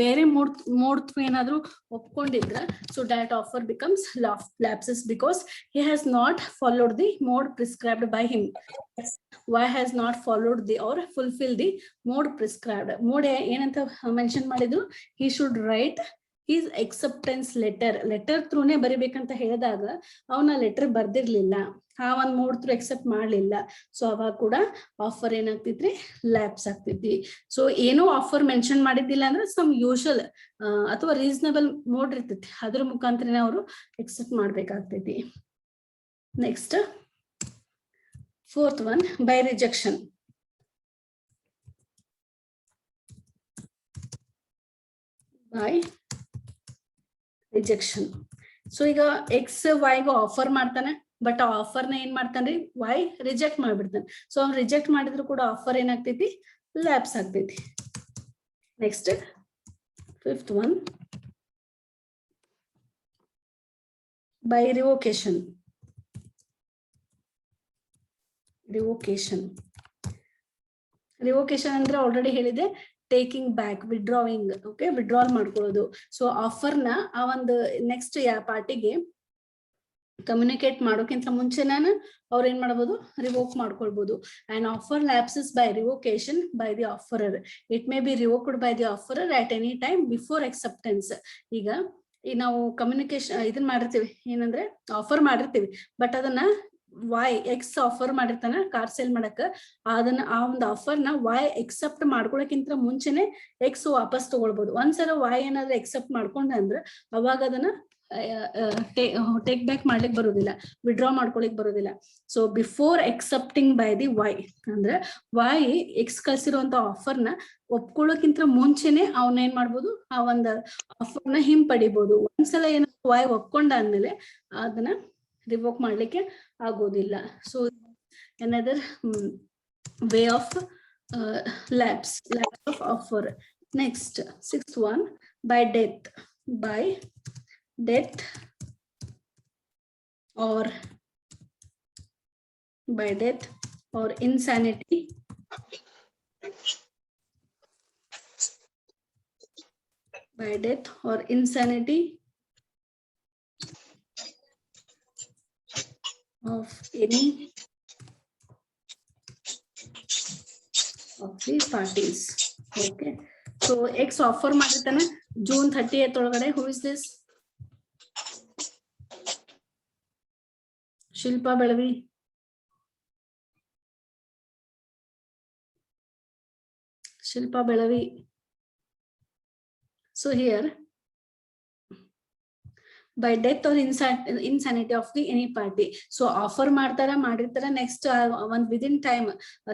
A: ಬೇರೆ ಮೋಡ್ ಥ್ರೂ ಏನಾದ್ರು ಒಪ್ಕೊಂಡಿದ್ರ, so that offer becomes lapses because he has not followed the mode prescribed by him. Why has not followed the or fulfilled the mode prescribed. Mode ಏನಂತ ಮೆನ್ಷನ್ ಮಾಡಿದ್ರು, he should write his acceptance letter ಥ್ರೂನೇ ಬರಿಬೇಕಂತ ಹೇಳಿದಾಗ ಅವನ ಲೆಟರ್ ಬರ್ದಿರ್ಲಿಲ್ಲ, ಆ ಒಂದ್ ಮೋಡ್ ಥ್ರೂ ಎಕ್ಸೆಪ್ಟ್ ಮಾಡ್ಲಿಲ್ಲ. ಸೊ ಅವಾಗ ಕೂಡ ಆಫರ್ ಏನಾಗ್ತಿದ್ರಿ, ಲ್ಯಾಪ್ಸ್ ಆಗ್ತಿದ್ವಿ. ಸೊ ಏನೋ ಆಫರ್ ಮೆನ್ಷನ್ ಮಾಡಿದ್ದಿಲ್ಲ ಅಂದ್ರೆ ಸಮ್ ಯೂಶುವಲ್ ಅಥವಾ ರೀಸನಬಲ್ ಮೋಡ್ ಇರ್ತೈತಿ, ಅದ್ರ ಮುಖಾಂತರನೇ ಅವರು ಎಕ್ಸೆಪ್ಟ್ ಮಾಡ್ಬೇಕಾಗ್ತೈತಿ. Next fourth one, by rejection. By rejection. So ಈಗ ಎಕ್ಸ್ ವೈಗೆ ಆಫರ್ ಮಾಡ್ತಾನೆ, ಬಟ್ ಆ ಆಫರ್ನ ಏನ್ ಮಾಡ್ತಾನ್ರಿ, ವೈ ರಿಜೆಕ್ಟ್ ಮಾಡ್ಬಿಡ್ತಾನೆ. ಸೊ ಅವ್ನು ರಿಜೆಕ್ಟ್ ಮಾಡಿದ್ರು ಕೂಡ ಆಫರ್ ಏನಾಗ್ತೈತಿ, ಲ್ಯಾಪ್ಸ್ ಆಗ್ತೈತಿ. Next fifth one, by revocation. Revocation ಅಂದ್ರೆ ಆಲ್ರೆಡಿ ಹೇಳಿದೆ, ಟೇಕಿಂಗ್ ಬ್ಯಾಕ್, ವಿಡ್ರಾವಿಂಗ್. ಓಕೆ, ವಿಡ್ರಾಲ್ ಮಾಡ್ಕೊಳ್ಳೋದು. ಸೊ ಆಫರ್ನ ಆ ಒಂದು ನೆಕ್ಸ್ಟ್ ಪಾರ್ಟಿಗೆ ಕಮ್ಯುನಿಕೇಟ್ ಮಾಡೋಕ್ಕಿಂತ ಮುಂಚೆನ ಅವ್ರ ಏನ್ ಮಾಡ್ಬೋದು, ರಿವೋಕ್ ಮಾಡ್ಕೊಳ್ಬಹುದು. And offer lapses by revocation by the offerer. It may be revoked by the offerer at any time before acceptance. ಈಗ ನಾವು ಕಮ್ಯುನಿಕೇಶನ್ ಇದನ್ ಮಾಡಿರ್ತೀವಿ, ಏನಂದ್ರೆ ಆಫರ್ ಮಾಡಿರ್ತೀವಿ, ಬಟ್ ಅದನ್ನ ವೈ ಎಕ್ಸ್ ಆಫರ್ ಮಾಡಿರ್ತಾನ ಕಾರ್ ಸೇಲ್ ಮಾಡಕ, ಅದನ್ನ ಆ ಒಂದು ಆಫರ್ನ ವೈ ಎಕ್ಸೆಪ್ಟ್ ಮಾಡ್ಕೊಳಕ್ಕಿಂತ ಮುಂಚೆನೆ ಎಕ್ಸ್ ವಾಪಸ್ ತಗೊಳ್ಬಹುದು. ಒಂದ್ಸಲ ವೈ ಏನಾದ್ರು ಎಕ್ಸೆಪ್ಟ್ ಮಾಡ್ಕೊಂಡ ಅಂದ್ರೆ ಅವಾಗ ಅದನ್ನ ಟೇಕ್ ಬ್ಯಾಕ್ ಮಾಡ್ಲಿಕ್ ಬರೋದಿಲ್ಲ, ವಿಡ್ರಾ ಮಾಡ್ಕೊಳಿಕ್ ಬರೋದಿಲ್ಲ. So before accepting by the Y ಅಂದ್ರೆ ವೈ ಎಕ್ಸ್ ಕಳ್ಸಿರುವಂತ ಆಫರ್ನ ಒಪ್ಕೊಳ್ಳೋಕ್ಕಿಂತ ಮುಂಚೆನೆ ಅವನ್ ಏನ್ ಮಾಡ್ಬೋದು, ಆ ಒಂದು ಆಫರ್ನ ಹಿಂಪಡಿಬಹುದು. ಒಂದ್ಸಲ ಏನಾದ್ರು ವೈ ಒಪ್ಕೊಂಡ ಆದ್ಮೇಲೆ ಅದನ್ನ ರಿವೋಕ್ ಮಾಡ್ಲಿಕ್ಕೆ ಆಗೋದಿಲ್ಲ. So another way of lapse of offer. Next, sixth one, by death. By death or insanity. By death or insanity of any of the parties. Okay, so X offer ಮಾಡಿರ್ತಾನೆ June 30th ಒಳಗಡೆ. Who is this? Shilpa Belavi. Shilpa Belavi. So here, by death or insanity of the any party. So offer ಮಾಡ್ತಾರ ಮಾಡಿರ್ತಾರ ನೆಕ್ಸ್ಟ್ ಒಂದ್ ವಿದಿನ್ ಟೈಮ್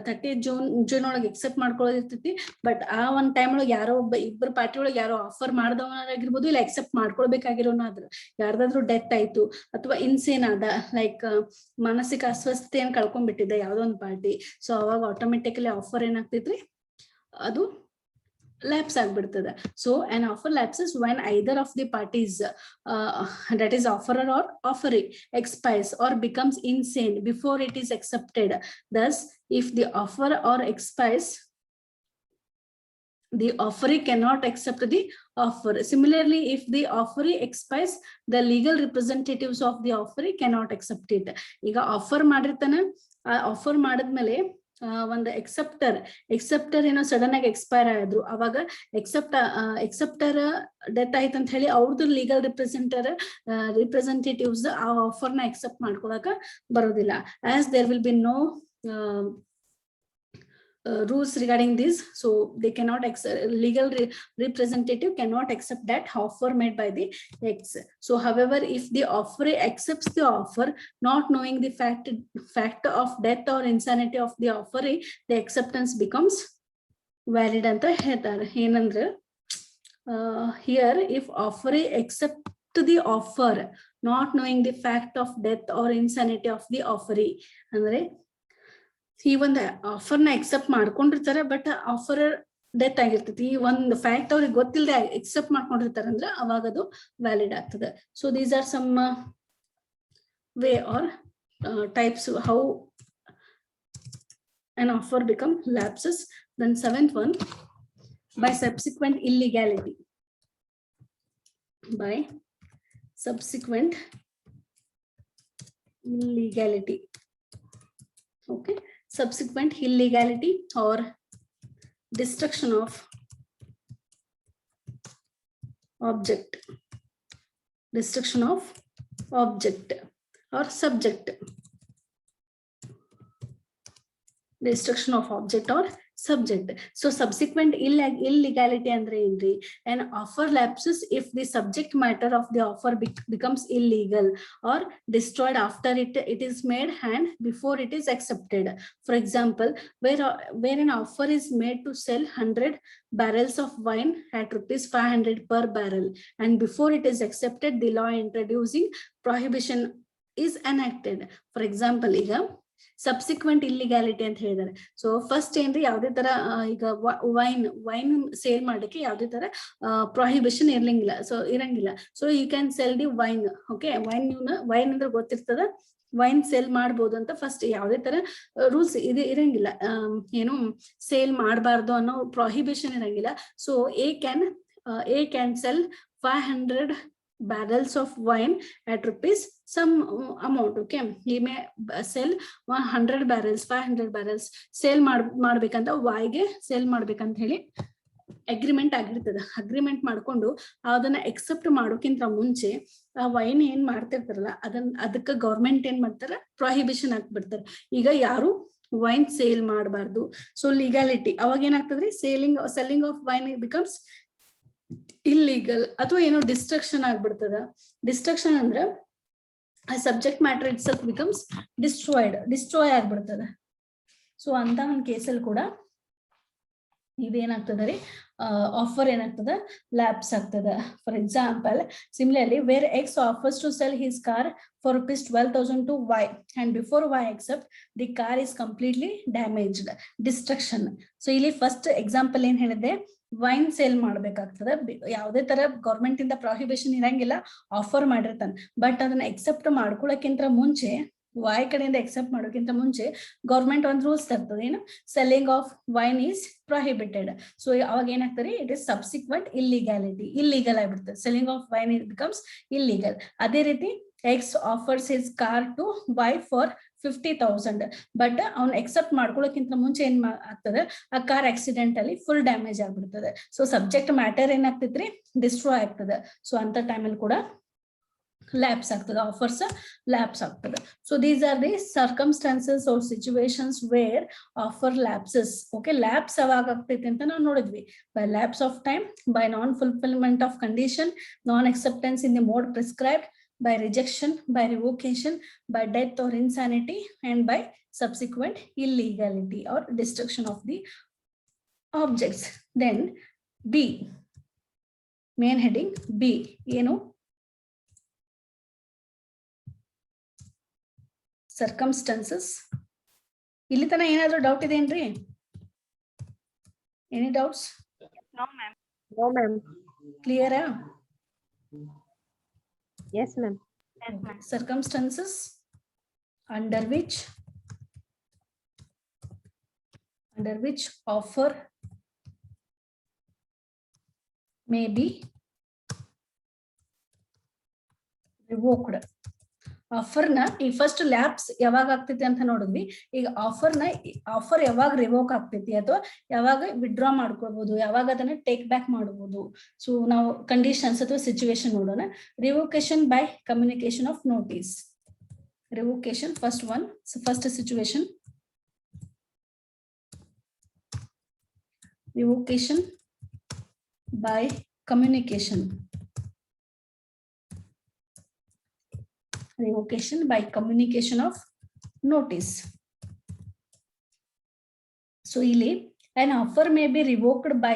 A: 30th ಜೂನ್ ಒಳಗೆ ಎಕ್ಸೆಪ್ಟ್ ಮಾಡ್ಕೊಳ್ಳೋದಿರ್ತೈತಿ. ಬಟ್ ಆ ಒಂದ್ ಟೈಮ್ ಒಳಗೆ ಯಾರೋ ಇಬ್ಬರು ಪಾರ್ಟಿ ಒಳಗೆ ಯಾರೋ ಆಫರ್ ಮಾಡ್ದವನಾಗಿರ್ಬೋದು, ಇಲ್ಲ ಎಕ್ಸೆಪ್ಟ್ ಮಾಡ್ಕೊಳ್ಬೇಕಾಗಿರೋನಾದ್ರು, ಯಾರ್ದಾದ್ರು ಡೆತ್ ಆಯ್ತು ಅಥವಾ ಇನ್ಸೇನ್ ಆದ, ಲೈಕ್ ಮಾನಸಿಕ ಅಸ್ವಸ್ಥತೆಯನ್ನು ಕಳ್ಕೊಂಡ್ಬಿಟ್ಟಿದೆ ಯಾವ್ದೋ ಒಂದು ಪಾರ್ಟಿ. ಸೊ ಅವಾಗ ಆಟೋಮೆಟಿಕಲಿ ಆಫರ್ ಏನಾಗ್ತೈತ್ರಿ, ಅದು lapse ಆಗ್ಬಿಡ್ತದೆ. So an offer lapses when either of the parties, that is offerer or offeree, expires or becomes insane before it is accepted. Thus, if the offer or expires, the offeree cannot accept the offer. Similarly, if the offeree expires, the legal representatives of the offeree cannot accept it. ಈಗ ಆಫರ್ ಮಾಡಿರ್ತಾನೆ, ಆಫರ್ ಮಾಡಿದ್ಮೇಲೆ ಒಂದು ಎಕ್ಸೆಪ್ಟರ್ ಏನೋ ಸಡನ್ ಆಗಿ ಎಕ್ಸ್ಪೈರ್ ಆದ್ರು, ಅವಾಗ ಎಕ್ಸೆಪ್ಟರ್ ಡೆತ್ ಆಯ್ತು ಅಂತ ಹೇಳಿ ಅವ್ರದ್ದು ಲೀಗಲ್ ರಿಪ್ರೆಸೆಂಟೇಟಿವ್ಸ್ ಆ ಆಫರ್ನ ಎಕ್ಸೆಪ್ಟ್ ಮಾಡ್ಕೊಳಕ ಬರೋದಿಲ್ಲ. As there will be no rules regarding this, so they cannot legal representative cannot accept that offer made by the X. So however, if the offeree accepts the offer not knowing the fact of death or insanity of the offeree, the acceptance becomes valid anta ಹೇಳ್ತಾರೆ. ಏನಂದ್ರೆ here if offeree accept the offer not knowing the fact of death or insanity of the offeree, ಅಂದ್ರೆ ಈ ಒಂದು ಆಫರ್ನ ಎಕ್ಸೆಪ್ಟ್ ಮಾಡ್ಕೊಂಡಿರ್ತಾರೆ, ಬಟ್ ಆಫರ್ ಡೆತ್ ಆಗಿರ್ತೈತಿ, ಈ ಒಂದು ಫ್ಯಾಕ್ಟ್ ಅವ್ರಿಗೆ ಗೊತ್ತಿಲ್ಲದೆ ಎಕ್ಸೆಪ್ಟ್ ಮಾಡ್ಕೊಂಡಿರ್ತಾರೆ ಅಂದ್ರೆ ಅವಾಗ ಅದು ವ್ಯಾಲಿಡ್ ಆಗ್ತದೆ. So these are some way are types how an offer become lapses. Then 7th one, by subsequent illegality. By subsequent illegality. Okay, subsequent illegality or destruction of object, destruction of object or subject, destruction of object or subject. So subsequent illegality andre enri, an offer lapses if the subject matter of the offer becomes illegal or destroyed after it is made and before it is accepted. For example, where an offer is made to sell 100 barrels of wine at rupees 500 per barrel, and before it is accepted, the law introducing prohibition is enacted. For example, ಈಗ ಸಬ್ಸಿಕ್ವೆಂಟ್ ಇಲ್ಲಿಗ್ಯಾಲಿಟಿ ಅಂತ ಹೇಳಿದಾರೆ. ಸೊ ಫಸ್ಟ್ ಏನ್ರಿ, ಯಾವ್ದೇ ತರ ಈಗ ವೈನ್ ಸೇಲ್ ಮಾಡಕ್ಕೆ ಯಾವ್ದೇ ತರ ಪ್ರೊಹಿಬಿಷನ್ ಇರಂಗಿಲ್ಲ. So you can sell the wine. Okay, wine ಅಂದ್ರೆ ಗೊತ್ತಿರ್ತದ, ವೈನ್ ಸೇಲ್ ಮಾಡ್ಬೋದು ಅಂತ ಫಸ್ಟ್ ಯಾವ್ದೇ ತರ ರೂಲ್ಸ್ ಇರಂಗಿಲ್ಲ, ಏನು ಸೇಲ್ ಮಾಡಬಾರ್ದು ಅನ್ನೋ ಪ್ರೊಹಿಬಿಷನ್ ಇರಂಗಿಲ್ಲ. So A can cell 500 barrels of wine at rupees some amount. Okay, he may sell 100 barrels, 500 barrels sale ಮಾಡ್ಬೇಕಂತ ವಾಯ್ಗೆ ಸೇಲ್ ಮಾಡ್ಬೇಕಂತ ಹೇಳಿ ಅಗ್ರಿಮೆಂಟ್ ಆಗಿರ್ತದ. ಅಗ್ರಿಮೆಂಟ್ ಮಾಡ್ಕೊಂಡು ಅದನ್ನ ಎಕ್ಸೆಪ್ಟ್ ಮಾಡೋಕ್ಕಿಂತ ಮುಂಚೆ ಆ ವೈನ್ ಏನ್ ಮಾಡ್ತಿರ್ತಾರಲ್ಲ ಅದಕ್ಕೆ ಗೌರ್ಮೆಂಟ್ ಏನ್ ಮಾಡ್ತಾರ, ಪ್ರೊಹಿಬಿಷನ್ ಹಾಕ್ಬಿಡ್ತಾರೆ. ಈಗ ಯಾರು ವೈನ್ ಸೇಲ್ ಮಾಡಬಾರ್ದು. ಸೊ ಲೀಗಾಲಿಟಿ ಅವಾಗ ಏನಾಗ್ತದ್ರಿ, selling of wine becomes illegal ಅಥವಾ ಏನೋ ಡಿಸ್ಟ್ರಕ್ಷನ್ ಆಗ್ಬಿಡ್ತದ. ಡಿಸ್ಟ್ರಕ್ಷನ್ ಅಂದ್ರೆ ಆ subject matter itself becomes destroy ಆಗ್ಬಿಡ್ತದ. ಸೊ ಅಂತ ಒಂದು ಕೇಸಲ್ಲಿ ಕೂಡ ಇದೇನಾಗ್ತದ ರೀ, ಆಫರ್ ಏನಾಗ್ತದ, ಲ್ಯಾಪ್ಸ್ ಆಗ್ತದ. For example, similarly where X offers to sell his car for rupees 12,000 to Y, and before Y accept, the car is completely damaged, destruction. So ಇಲ್ಲಿ ಫಸ್ಟ್ ಎಕ್ಸಾಂಪಲ್ ಏನ್ ಹೇಳಿದೆ, ವೈನ್ ಸೇಲ್ ಮಾಡ್ಬೇಕಾಗ್ತದೆ, ಯಾವ್ದೇ ತರ ಗೌರ್ಮೆಂಟ್ ಇಂದ ಪ್ರೊಹಿಬಿಷನ್ ಇರಂಗಿಲ್ಲ, ಆಫರ್ ಮಾಡಿರ್ತಾನೆ. ಬಟ್ ಅದನ್ನ ಎಕ್ಸೆಪ್ಟ್ ಮಾಡ್ಕೊಳಕ್ಕಿಂತ ಮುಂಚೆ, ವಾಯ್ ಕಡೆಯಿಂದ ಎಕ್ಸೆಪ್ಟ್ ಮಾಡೋಕ್ಕಿಂತ ಮುಂಚೆ ಗೌರ್ಮೆಂಟ್ ಒಂದು ರೂಲ್ಸ್ ತರ್ತದೆ, ಏನು, selling of wine is prohibited. So ಅವಾಗ ಏನಾಗ್ತದೆ, it is subsequent illegality, illegal ಆಗ್ಬಿಡ್ತದೆ. Selling of wine becomes illegal. ಅದೇ ರೀತಿ X offers his car to Y for 50,000 but ಅವ್ನು ಎಕ್ಸೆಪ್ಟ್ ಮಾಡ್ಕೊಳ್ಳೋಕ್ಕಿಂತ ಮುಂಚೆ ಏನ್ ಆಗ್ತದೆ ಆ ಕಾರ್ ಆಕ್ಸಿಡೆಂಟ್ ಅಲ್ಲಿ ಫುಲ್ ಡ್ಯಾಮೇಜ್ ಆಗ್ಬಿಡ್ತದೆ. ಸೊ ಸಬ್ಜೆಕ್ಟ್ ಮ್ಯಾಟರ್ ಏನಾಗ್ತೈತ್ರಿ ಡಿಸ್ಟ್ರಾಯ್ ಆಗ್ತದೆ. ಸೊ ಅಂತ ಟೈಮಲ್ಲಿ ಕೂಡ ಲ್ಯಾಪ್ಸ್ ಆಗ್ತದೆ, ಆಫರ್ಸ್ ಲ್ಯಾಪ್ಸ್ ಆಗ್ತದೆ. So these are the circumstances or situations where offer lapses. Okay, lapse ಯಾವಾಗ ಆಗ್ತೈತಿ ಅಂತ ನಾವು ನೋಡಿದ್ವಿ. By lapse of time, by non fulfilment of condition, non acceptance in the mode prescribed, by rejection, by revocation, by death or insanity, and by subsequent illegality or destruction of the objects. Then B, main heading B, circumstances. ಇಲ್ಲಿ ತನ ಏನಾದರೂ ಡೌಟ್ ಇದೆ ಏನ್ರಿ? Any doubts?
B: No ma'am.
C: No ma'am.
A: Clear?
C: Yes ma'am.
B: Yes ma'am.
A: Circumstances under which offer may be revoked. Offer ನ ಈ ಫಸ್ಟ್ ಲ್ಯಾಪ್ಸ್ ಯಾವಾಗ ಆಗ್ತೈತಿ ಅಂತ ನೋಡಿದ್ವಿ. ಈಗ ಆಫರ್ ಯಾವಾಗ ರಿವೋಕ್ ಆಗ್ತೈತಿ ಅಥವಾ ಯಾವಾಗ ವಿಡ್ರಾ ಮಾಡ್ಕೊಳ್ಬಹುದು, ಯಾವಾಗ ಅದನ್ನ ಟೇಕ್ ಬ್ಯಾಕ್ ಮಾಡಬಹುದು. ಸೊ ನಾವು ಕಂಡೀಷನ್ಸ್ ಅಥವಾ ಸಿಚುವೇಶನ್ ನೋಡೋಣ. Revocation by communication of notice. Revocation first situation. Revocation by communication. Revocation by communication of notice. So ಇಲ್ಲಿ an offer may be revoked by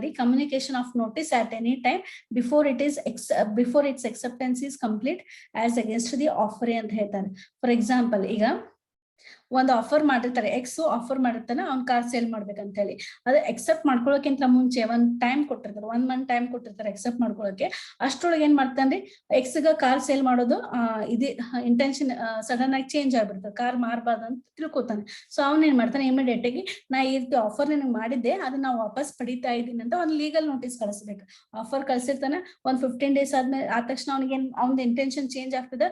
A: the communication of notice at any time before its acceptance is complete as against the offer ಅಂತ ಹೇಳ್ತಾರೆ. ಫಾರ್ ಎಕ್ಸಾಂಪಲ್, ಈಗ ಒಂದು ಆಫರ್ ಮಾಡಿರ್ತಾರೆ, ಎಕ್ಸ್ ಆಫರ್ ಮಾಡಿರ್ತಾನೆ ಅವ್ನ್ ಕಾರ್ ಸೇಲ್ ಮಾಡ್ಬೇಕಂತ ಹೇಳಿ. ಅದು ಎಕ್ಸೆಪ್ಟ್ ಮಾಡ್ಕೊಳ್ಳೋಕ್ಕಿಂತ ಮುಂಚೆ ಒಂದ್ ಟೈಮ್ ಕೊಟ್ಟಿರ್ತಾರೆ, 1 month ಟೈಮ್ ಕೊಟ್ಟಿರ್ತಾರೆ ಎಕ್ಸೆಪ್ಟ್ ಮಾಡ್ಕೊಳ್ಳೋಕೆ. ಅಷ್ಟ್ರೊಳಗೆ ಏನ್ ಮಾಡ್ತಾನ್ರಿ, ಎಕ್ಸ್ ಗ ಕಾರ್ ಸೇಲ್ ಮಾಡೋದು ಇದು ಇಂಟೆನ್ಷನ್ ಸಡನ್ ಆಗಿ ಚೇಂಜ್ ಆಗ್ಬಿಡ್ತದೆ, ಕಾರ್ ಮಾರಬಾರ್ದು ಅಂತ ತಿಳ್ಕೊತಾನೆ. ಸೊ ಅವ್ನ ಏನ್ ಮಾಡ್ತಾನೆ, ಇಮಿಡಿಯೇಟ್ ಆಗಿ ನಾ ಈ ರೀತಿ ಆಫರ್ ನಿನಗೆ ಮಾಡಿದ್ದೆ, ಅದನ್ನ ನಾವು ವಾಪಸ್ ಪಡಿತಾ ಇದೀನಿ ಅಂತ ಒಂದು ಲೀಗಲ್ ನೋಟಿಸ್ ಕಳಿಸ್ಬೇಕು. ಆಫರ್ ಕಳ್ಸಿರ್ತಾನೆ, ಒಂದ್ 15 days ಆದ್ಮೇಲೆ ಆದ ತಕ್ಷಣ ಅವ್ನಿಗೆ ಅವ್ನ ಇಂಟೆನ್ಷನ್ ಚೇಂಜ್ ಆಗ್ತದೆ.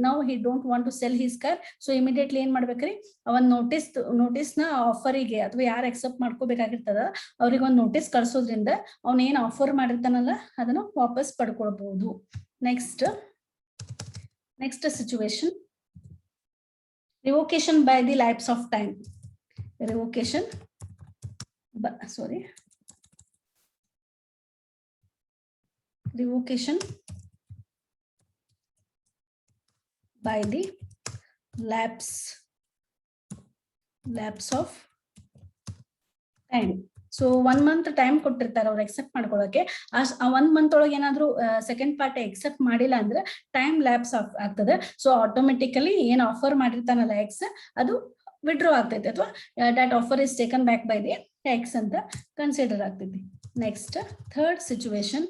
A: Now he don't want to sell his car. So immediately ಏನ್ ಮಾಡ್ಬೇಕ್ರಿ, ಅವನ್ ನೋಟಿಸ್ ನ ಆಫರಿಗೆ ಅಥವಾ ಯಾರು ಅಕ್ಸೆಪ್ಟ್ ಮಾಡ್ಕೋಬೇಕಾಗಿರ್ತದ ಅವ್ರಿಗೆ ಒಂದು ನೋಟಿಸ್ ಕಳ್ಸೋದ್ರಿಂದ ಅವ್ನ ಏನ್ ಆಫರ್ ಮಾಡಿರ್ತಾನಲ್ಲ ಅದನ್ನ ವಾಪಸ್ ಪಡ್ಕೊಳ್ಬಹುದು. Next situation, revocation by the lapse of time. Revocation by the lapse of time. So 1 month time ಕೊಟ್ಟಿರ್ತಾರೆ ಅವ್ರು ಎಕ್ಸೆಪ್ಟ್ ಮಾಡ್ಕೊಳ್ಳೋಕೆ. ಆ 1 month ಒಳಗೆ ಏನಾದ್ರು ಸೆಕೆಂಡ್ ಪಾರ್ಟಿ ಎಕ್ಸೆಪ್ಟ್ ಮಾಡಿಲ್ಲ ಅಂದ್ರೆ ಟೈಮ್ ಲ್ಯಾಪ್ಸ್ ಆಗ್ತದೆ. ಸೊ ಆಟೋಮೆಟಿಕಲಿ ಏನ್ ಆಫರ್ ಮಾಡಿರ್ತಾನಲ್ಲ ಎಕ್ಸ್, ಅದು ವಿಡ್ರಾ ಆಗ್ತೈತಿ ಅಥವಾ that offer is taken back by the X ಅಂತ ಕನ್ಸಿಡರ್ ಆಗ್ತೈತಿ. Next third situation,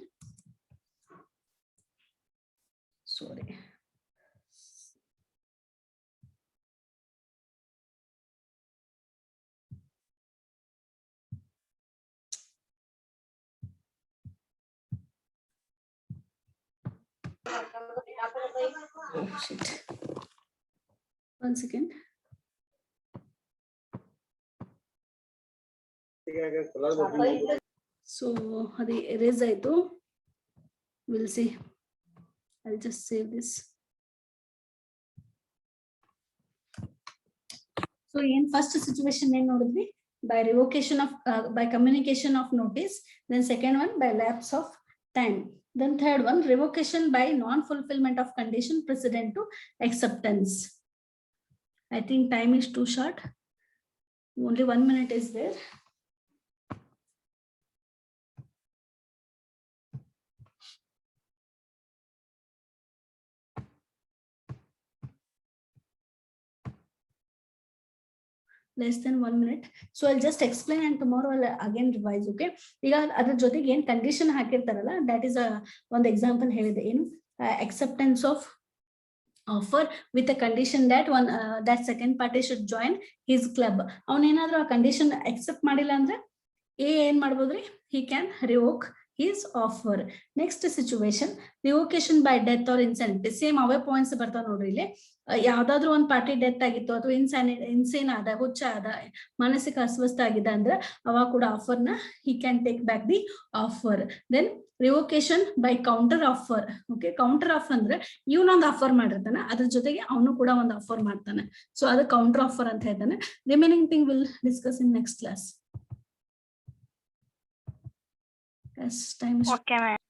A: sorry, oh shit, 1 second. So adi erase aitu, we'll see. I'll just save this. So in first situation ಏನು ನೋಡಿದ್ವಿ, by revocation of by communication of notice. Then second one by lapse of time. Then third one, revocation by non-fulfillment of condition precedent to acceptance. I think time is too short. Only 1 minute is there. Less than 1 minute. So I'll just explain and tomorrow I'll again revise. Okay, ಈಗ ಅದ್ರ ಜೊತೆಗೆ ಏನ್ ಕಂಡೀಷನ್ ಹಾಕಿರ್ತಾರಲ್ಲ, that is ಒಂದು ಎಕ್ಸಾಂಪಲ್ ಹೇಳಿದೆ. ಏನು, acceptance of offer with a condition that that second party should join his club. ಅವನೇನಾದ್ರೂ ಆ ಕಂಡೀಷನ್ ಅಕ್ಸೆಪ್ಟ್ ಮಾಡಿಲ್ಲ ಅಂದ್ರೆ ಏನ್ ಮಾಡ್ಬೋದ್ರಿ, he can revoke his offer. Next situation, revocation by death or insanity. Same away points ಬರ್ತಾವ ನೋಡ್ರಿ ಇಲ್ಲಿ. ಯಾವ್ದಾದ್ರು ಒಂದ್ ಪಾರ್ಟಿ ಡೆತ್ ಆಗಿತ್ತು ಅಥವಾ ಇನ್ಸೇನ್ ಆದ, ಹುಚ್ಚ ಆದ, ಮಾನಸಿಕ ಅಸ್ವಸ್ಥ ಆಗಿದೆ ಅಂದ್ರೆ ಅವಾಗ ಕೂಡ ಆಫರ್ನ he can take back the offer. Then revocation by counter offer. Okay, counter offer ಅಂದ್ರೆ ಇವನೊಂದು ಆಫರ್ ಮಾಡಿರ್ತಾನೆ, ಅದ್ರ ಜೊತೆಗೆ ಅವನು ಕೂಡ ಒಂದು ಆಫರ್ ಮಾಡ್ತಾನೆ. ಸೊ ಅದು ಕೌಂಟರ್ ಆಫರ್ ಅಂತ ಹೇಳ್ತಾನೆ. Remaining thing will discuss in next class. Yes, time is
B: Okay, ma'am.